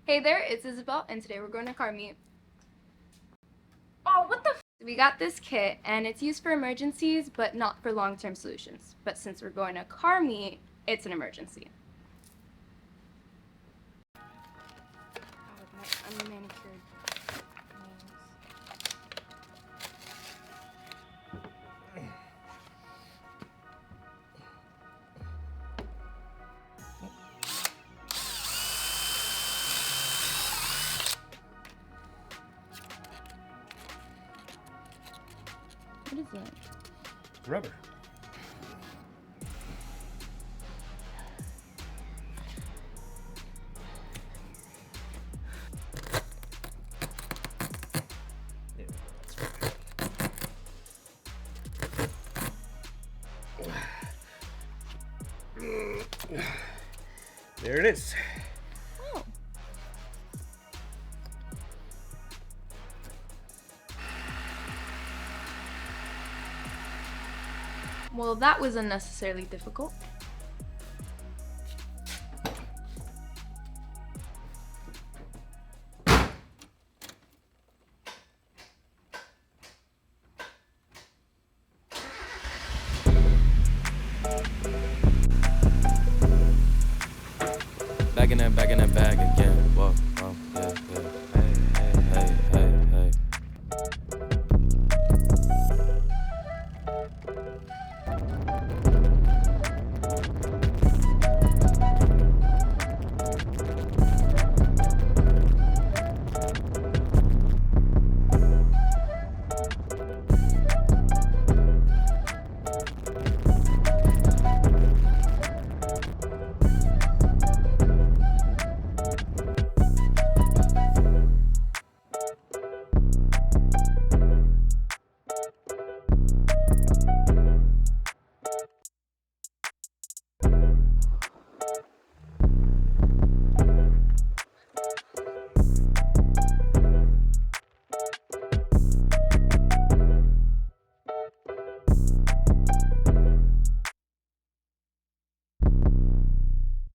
Hey there, it's Isabel, and today we're going to car meet. Oh, what the f? We got this kit, and it's used for emergencies, but not for long-term solutions. But since we're going to car meet, it's an emergency. God, my unmanicured nails. What is that? Rubber. Yeah, that's right. There it is. Oh. Well, that was unnecessarily difficult. Back in that bag again. Whoa.